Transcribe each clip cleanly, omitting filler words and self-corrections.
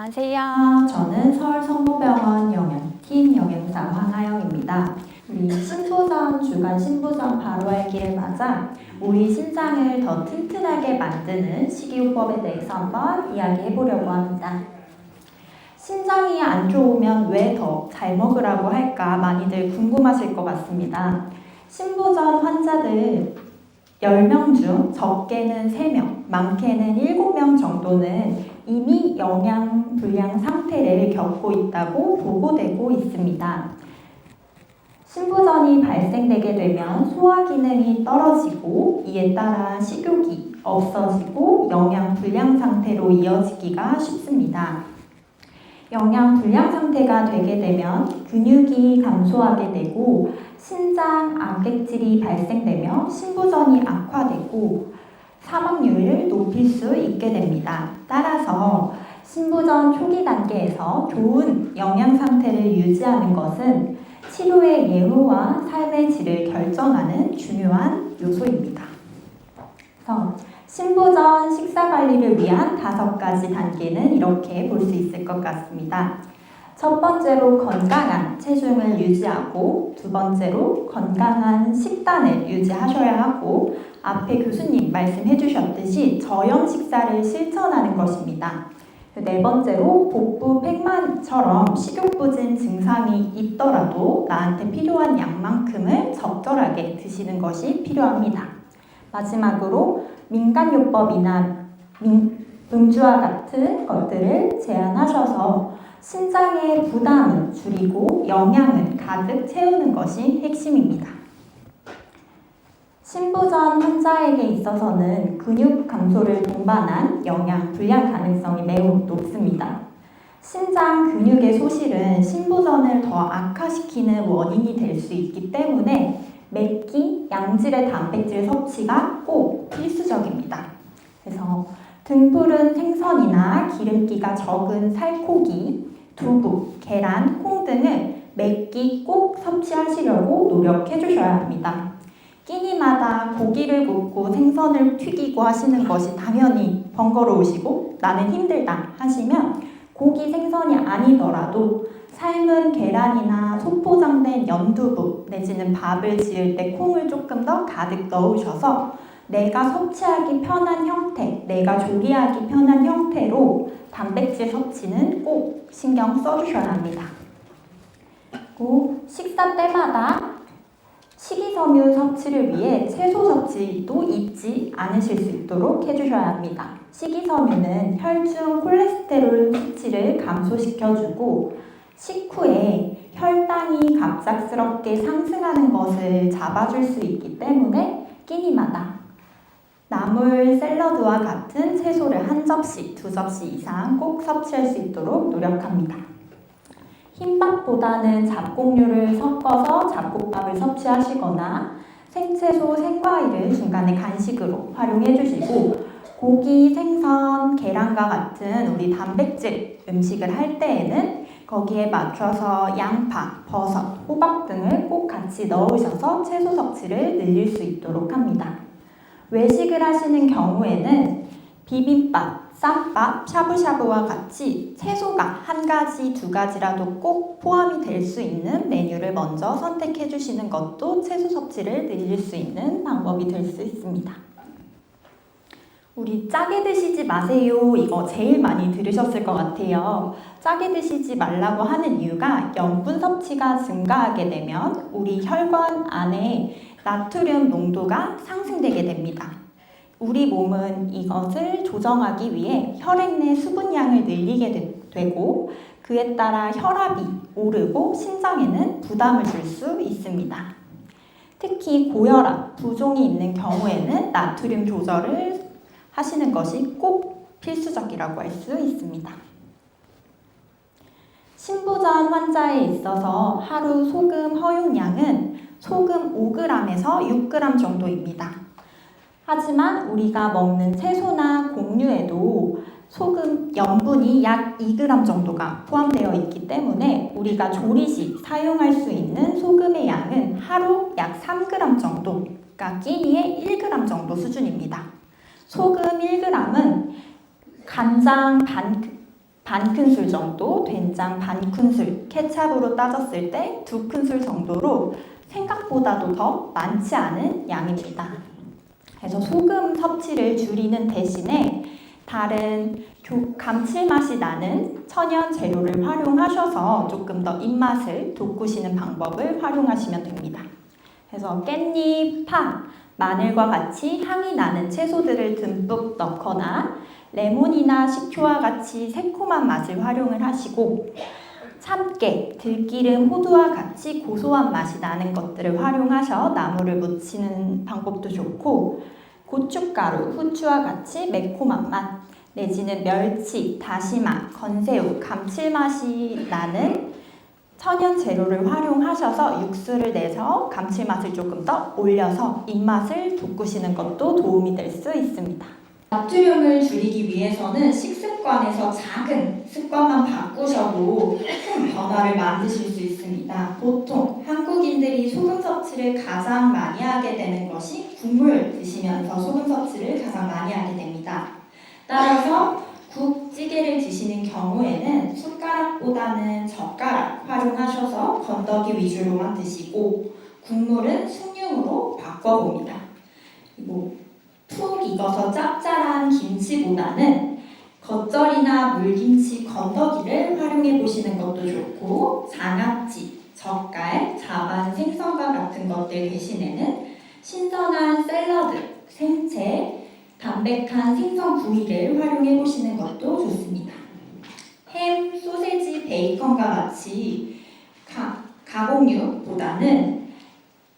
안녕하세요. 저는 서울성모병원 영양팀 영양사 황하영입니다. 우리 신부전 주간 신부전 바로 알기를 맞아 우리 신장을 더 튼튼하게 만드는 식이요법에 대해서 한번 이야기해 보려고 합니다. 신장이 안 좋으면 왜 더 잘 먹으라고 할까 많이들 궁금하실 것 같습니다. 신부전 환자들 10명 중 적게는 3명, 많게는 7명 정도는 이미 영양 불량 상태를 겪고 있다고 보고되고 있습니다. 신부전이 발생되게 되면 소화 기능이 떨어지고 이에 따라 식욕이 없어지고 영양 불량 상태로 이어지기가 쉽습니다. 영양 불량 상태가 되게 되면 근육이 감소하게 되고 신장 악액질이 발생되며 신부전이 악화되고 사망률을 높일 수 있게 됩니다. 따라서 신부전 초기 단계에서 좋은 영양 상태를 유지하는 것은 치료의 예후와 삶의 질을 결정하는 중요한 요소입니다. 그래서 신부전 식사 관리를 위한 5가지 단계는 이렇게 볼 수 있을 것 같습니다. 첫 번째로 건강한 체중을 유지하고, 두 번째로 건강한 식단을 유지하셔야 하고, 앞에 교수님 말씀해 주셨듯이 저염 식사를 실천하는 것입니다. 네 번째로 복부 팽만처럼 식욕부진 증상이 있더라도 나한테 필요한 양만큼을 적절하게 드시는 것이 필요합니다. 마지막으로 민간요법이나 음주와 같은 것들을 제한하셔서 신장의 부담을 줄이고 영양을 가득 채우는 것이 핵심입니다. 신부전 환자에게 있어서는 근육 감소를 동반한 영양 불량 가능성이 매우 높습니다. 신장 근육의 소실은 신부전을 더 악화시키는 원인이 될 수 있기 때문에 맵기, 양질의 단백질 섭취가 꼭 필수적입니다. 그래서 등푸른 생선이나 기름기가 적은 살코기, 두부, 계란, 콩 등을 맵기 꼭 섭취하시려고 노력해 주셔야 합니다. 끼니마다 고기를 굽고 생선을 튀기고 하시는 것이 당연히 번거로우시고 나는 힘들다 하시면 고기, 생선이 아니더라도 삶은 계란이나 소포장된 연두부 내지는 밥을 지을 때 콩을 조금 더 가득 넣으셔서 내가 섭취하기 편한 형태, 내가 조리하기 편한 형태로 단백질 섭취는 꼭 신경 써주셔야 합니다. 그리고 식사 때마다 식이섬유 섭취를 위해 채소 섭취도 잊지 않으실 수 있도록 해주셔야 합니다. 식이섬유는 혈중 콜레스테롤 수치를 감소시켜주고 식후에 혈당이 갑작스럽게 상승하는 것을 잡아줄 수 있기 때문에 끼니마다 나물 샐러드와 같은 채소를 1접시, 2접시 이상 꼭 섭취할 수 있도록 노력합니다. 흰밥보다는 잡곡류를 섞어서 잡곡밥을 섭취하시거나 생채소, 생과일을 중간에 간식으로 활용해 주시고 고기, 생선, 계란과 같은 우리 단백질 음식을 할 때에는 거기에 맞춰서 양파, 버섯, 호박 등을 꼭 같이 넣으셔서 채소 섭취를 늘릴 수 있도록 합니다. 외식을 하시는 경우에는 비빔밥, 쌈밥, 샤브샤브와 같이 채소가 1가지, 2가지라도 꼭 포함이 될 수 있는 메뉴를 먼저 선택해 주시는 것도 채소 섭취를 늘릴 수 있는 방법이 될 수 있습니다. 우리 짜게 드시지 마세요. 이거 제일 많이 들으셨을 것 같아요. 짜게 드시지 말라고 하는 이유가 염분 섭취가 증가하게 되면 우리 혈관 안에 나트륨 농도가 상승되게 됩니다. 우리 몸은 이것을 조정하기 위해 혈액 내 수분량을 늘리게 되고 그에 따라 혈압이 오르고 심장에는 부담을 줄 수 있습니다. 특히 고혈압, 부종이 있는 경우에는 나트륨 조절을 하시는 것이 꼭 필수적이라고 할 수 있습니다. 신부전 환자에 있어서 하루 소금 허용량은 소금 5g에서 6g 정도입니다. 하지만 우리가 먹는 채소나 곡류에도 소금 염분이 약 2g 정도가 포함되어 있기 때문에 우리가 조리 시 사용할 수 있는 소금의 양은 하루 약 3g 정도, 그러니까 끼니의 1g 정도 수준입니다. 소금 1g은 간장 반 큰술 정도, 된장 반 큰술, 케찹으로 따졌을 때 2큰술 정도로 생각보다도 더 많지 않은 양입니다. 그래서 소금 섭취를 줄이는 대신에 다른 감칠맛이 나는 천연 재료를 활용하셔서 조금 더 입맛을 돋구시는 방법을 활용하시면 됩니다. 그래서 깻잎, 파, 마늘과 같이 향이 나는 채소들을 듬뿍 넣거나 레몬이나 식초와 같이 새콤한 맛을 활용을 하시고 참깨, 들기름, 호두와 같이 고소한 맛이 나는 것들을 활용하셔 나물을 무치는 방법도 좋고 고춧가루, 후추와 같이 매콤한 맛 내지는 멸치, 다시마, 건새우, 감칠맛이 나는 천연 재료를 활용하셔서 육수를 내서 감칠맛을 조금 더 올려서 입맛을 돋구시는 것도 도움이 될 수 있습니다. 나트륨을 줄이기 위해서는 식습관에서 작은 습관만 바꾸셔도 큰 변화를 만드실 수 있습니다. 보통 한국인들이 소금 섭취를 가장 많이 하게 되는 것이 국물 드시면서 소금 섭취를 가장 많이 하게 됩니다. 따라서 국, 찌개를 드시는 경우에는 숟가락보다는 젓가락 활용하셔서 건더기 위주로만 드시고 국물은 숭늉으로 바꿔봅니다. 그리고 푹 익어서 짭짤한 김치보다는 겉절이나 물김치 건더기를 활용해 보시는 것도 좋고 장아찌, 젓갈, 자반, 생선과 같은 것들 대신에는 신선한 샐러드, 생채, 담백한 생선 구이를 활용해 보시는 것도 좋습니다. 햄, 소세지, 베이컨과 같이 가공육보다는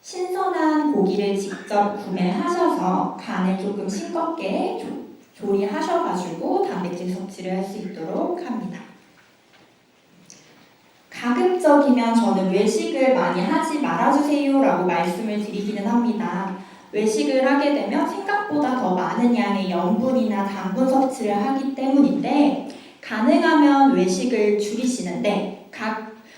신선한 고기를 직접 구매하셔서 간을 조금 싱겁게 조리하셔가지고 단백질 섭취를 할 수 있도록 합니다. 가급적이면 저는 외식을 많이 하지 말아주세요 라고 말씀을 드리기는 합니다. 외식을 하게 되면 생각보다 더 많은 양의 염분이나 당분 섭취를 하기 때문인데 가능하면 외식을 줄이시는데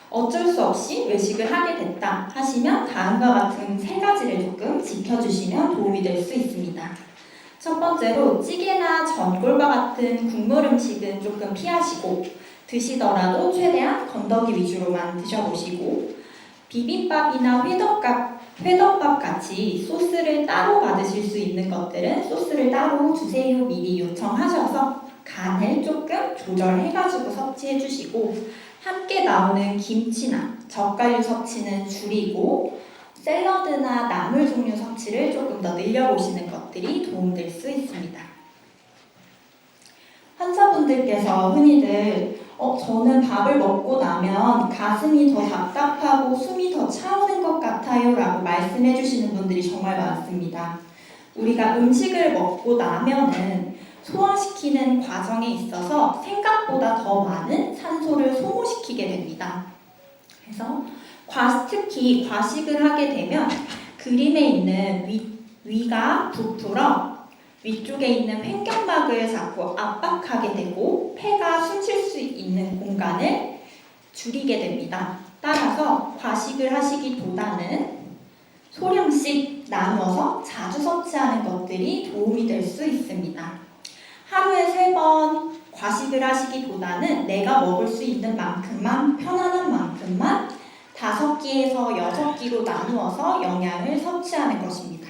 어쩔 수 없이 외식을 하게 됐다 하시면 다음과 같은 3가지를 조금 지켜주시면 도움이 될 수 있습니다. 첫 번째로 찌개나 전골과 같은 국물 음식은 조금 피하시고 드시더라도 최대한 건더기 위주로만 드셔보시고 비빔밥이나 회덮밥 같이 소스를 따로 받으실 수 있는 것들은 소스를 따로 주세요 미리 요청하셔서 간을 조금 조절해가지고 섭취해주시고 함께 나오는 김치나 젓갈류 섭취는 줄이고 샐러드나 나물 종류 섭취를 조금 더 늘려보시는 것들이 도움될 수 있습니다. 환자분들께서 흔히들 저는 밥을 먹고 나면 가슴이 더 답답하고 숨이 더 차오는 것 같아요 라고 말씀해 주시는 분들이 정말 많습니다. 우리가 음식을 먹고 나면은 소화시키는 과정에 있어서 생각보다 더 많은 산소를 소모시키게 됩니다. 그래서 특히 과식을 하게 되면 그림에 있는 위가 부풀어 위쪽에 있는 횡격막을 자꾸 압박하게 되고 폐가 숨쉴 수 있는 공간을 줄이게 됩니다. 따라서 과식을 하시기보다는 소량씩 나누어서 자주 섭취하는 것들이 도움이 될 수 있습니다. 하루에 3번 과식을 하시기보다는 내가 먹을 수 있는 만큼만 편안한 만큼만 5끼에서 6끼로 나누어서 영양을 섭취하는 것입니다.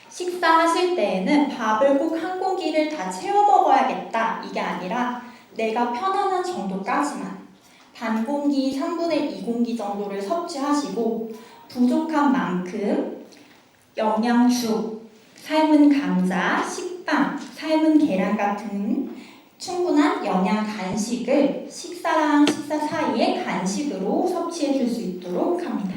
식사하실 때에는 밥을 꼭 한 공기를 다 채워 먹어야겠다 이게 아니라 내가 편안한 정도까지만 반 공기, 3분의 2 공기 정도를 섭취하시고 부족한 만큼 영양죽, 삶은 감자, 식빵, 삶은 계란 같은 충분한 영양 간식을 식사랑 식사 사이에 간식으로 섭취해 줄 수 있도록 합니다.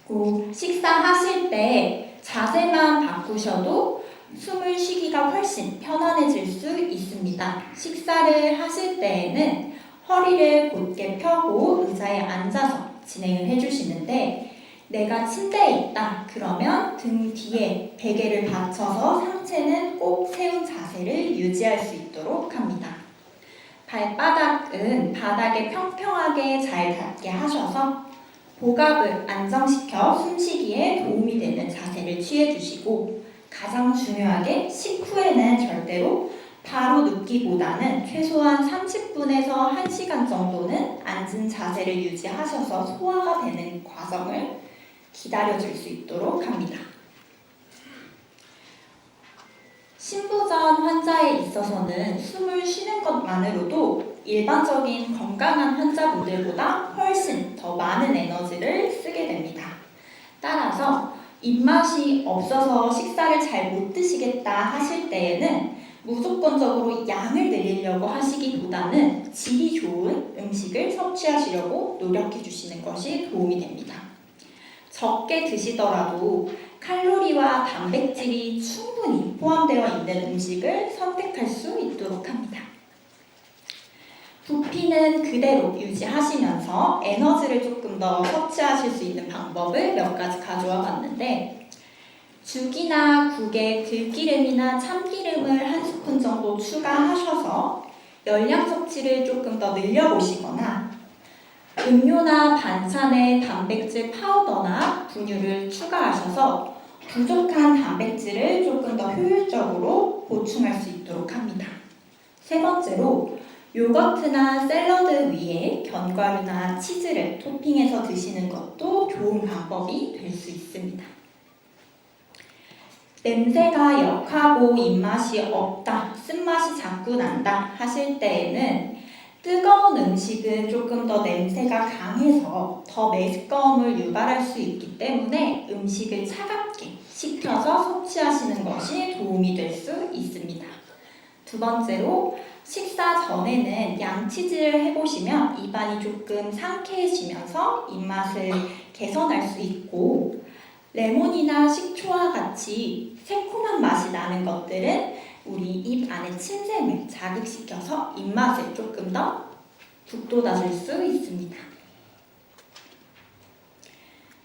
그리고 식사하실 때 자세만 바꾸셔도 숨을 쉬기가 훨씬 편안해질 수 있습니다. 식사를 하실 때에는 허리를 곧게 펴고 의자에 앉아서 진행을 해주시는데 내가 침대에 있다 그러면 등 뒤에 베개를 받쳐서 상체는 꼭 세운 자세를 유지할 수 있도록 합니다. 발바닥은 바닥에 평평하게 잘 닿게 하셔서 복압을 안정시켜 숨쉬기에 도움이 되는 자세를 취해주시고 가장 중요하게 식후에는 절대로 바로 눕기보다는 최소한 30분에서 1시간 정도는 앉은 자세를 유지하셔서 소화가 되는 과정을 기다려줄 수 있도록 합니다. 신부전 환자에 있어서는 숨을 쉬는 것만으로도 일반적인 건강한 환자분들보다 훨씬 더 많은 에너지를 쓰게 됩니다. 따라서 입맛이 없어서 식사를 잘 못 드시겠다 하실 때에는 무조건적으로 양을 늘리려고 하시기보다는 질이 좋은 음식을 섭취하시려고 노력해 주시는 것이 도움이 됩니다. 적게 드시더라도 칼로리와 단백질이 충분히 포함되어 있는 음식을 선택할 수 있도록 합니다. 부피는 그대로 유지하시면서 에너지를 조금 더 섭취하실 수 있는 방법을 몇 가지 가져와 봤는데, 죽이나 국에 들기름이나 참기름을 1스푼 정도 추가하셔서 열량 섭취를 조금 더 늘려보시거나, 음료나 반찬에 단백질 파우더나 분유를 추가하셔서 부족한 단백질을 조금 더 효율적으로 보충할 수 있도록 합니다. 세 번째로, 요거트나 샐러드 위에 견과류나 치즈를 토핑해서 드시는 것도 좋은 방법이 될 수 있습니다. 냄새가 역하고 입맛이 없다, 쓴맛이 자꾸 난다 하실 때에는 뜨거운 음식은 조금 더 냄새가 강해서 더 메스꺼움을 유발할 수 있기 때문에 음식을 차갑게 식혀서 섭취하시는 것이 도움이 될 수 있습니다. 두 번째로, 식사 전에는 양치질을 해보시면 입안이 조금 상쾌해지면서 입맛을 개선할 수 있고, 레몬이나 식초와 같이 새콤한 맛이 나는 것들은 우리 입 안의 침샘을 자극시켜서 입맛을 조금 더 북돋아줄 수 있습니다.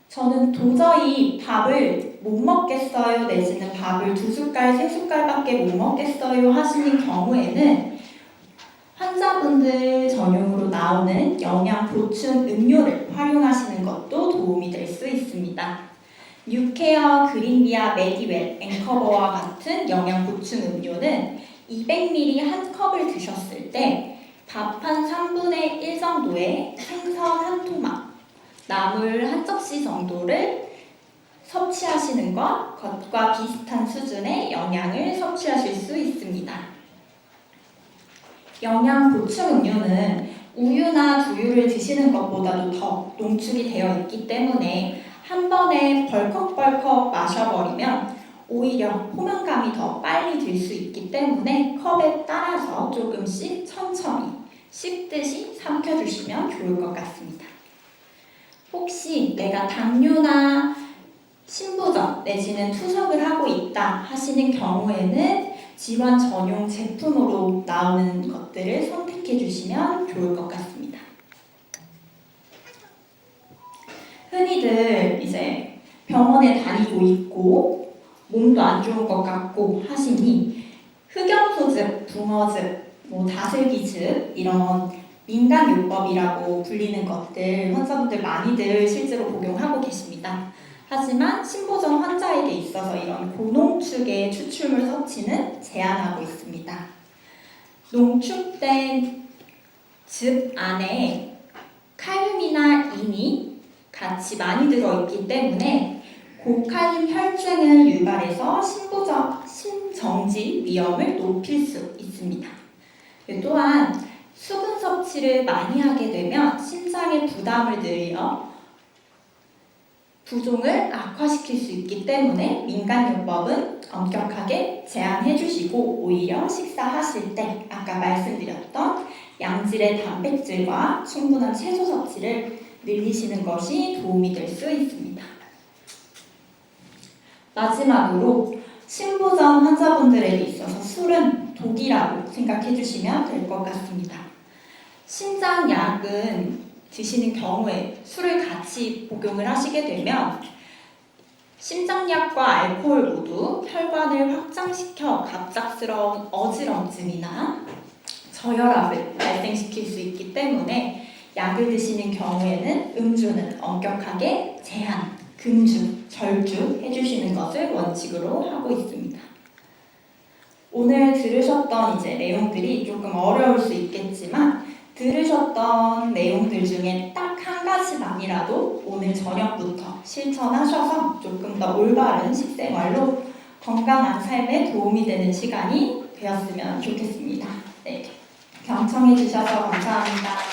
저는 도저히 밥을 못 먹겠어요 내지는 밥을 2숟갈, 3숟갈밖에 못 먹겠어요 하시는 경우에는 환자분들 전용으로 나오는 영양 보충 음료를 활용하시는 것도 도움이 될 수 있습니다. 뉴케어, 그린비아, 메디웰, 앵커버와 같은 영양 보충 음료는 200ml 한 컵을 드셨을 때 밥 한 3분의 1 정도의 생선 한 토막, 나물 한 접시 정도를 섭취하시는 것과 비슷한 수준의 영양을 섭취하실 수 있습니다. 영양 보충 음료는 우유나 두유를 드시는 것보다도 더 농축이 되어 있기 때문에 한 번에 벌컥벌컥 마셔버리면 오히려 포만감이 더 빨리 들 수 있기 때문에 컵에 따라서 조금씩 천천히 씹듯이 삼켜주시면 좋을 것 같습니다. 혹시 내가 당뇨나 신부전 내지는 투석을 하고 있다 하시는 경우에는 질환 전용 제품으로 나오는 것들을 선택해 주시면 좋을 것 같습니다. 흔히들 이제 병원에 다니고 있고 몸도 안 좋은 것 같고 하시니 흑염소즙, 붕어즙, 다슬기즙 이런 민간요법이라고 불리는 것들 환자분들 많이들 실제로 복용하고 계십니다. 하지만 신부전 환자에게 있어서 이런 고농축의 추출물 섭취는 제한하고 있습니다. 농축된 즙 안에 칼륨이나 인이 같이 많이 들어있기 때문에 고칼륨 혈증을 유발해서 심정지 위험을 높일 수 있습니다. 또한 수분 섭취를 많이 하게 되면 심장의 부담을 늘려 부종을 악화시킬 수 있기 때문에 민간요법은 엄격하게 제한해 주시고 오히려 식사하실 때 아까 말씀드렸던 양질의 단백질과 충분한 채소 섭취를 늘리시는 것이 도움이 될 수 있습니다. 마지막으로 신부전 환자분들에게 있어서 술은 독이라고 생각해 주시면 될 것 같습니다. 신장약은 드시는 경우에 술을 같이 복용을 하시게 되면 심장약과 알코올 모두 혈관을 확장시켜 갑작스러운 어지럼증이나 저혈압을 발생시킬 수 있기 때문에 약을 드시는 경우에는 음주는 엄격하게 제한, 금주, 절주 해주시는 것을 원칙으로 하고 있습니다. 오늘 들으셨던 이제 내용들이 조금 어려울 수 있겠지만 들으셨던 내용들 중에 딱 한 가지만이라도 오늘 저녁부터 실천하셔서 조금 더 올바른 식생활로 건강한 삶에 도움이 되는 시간이 되었으면 좋겠습니다. 네, 경청해 주셔서 감사합니다.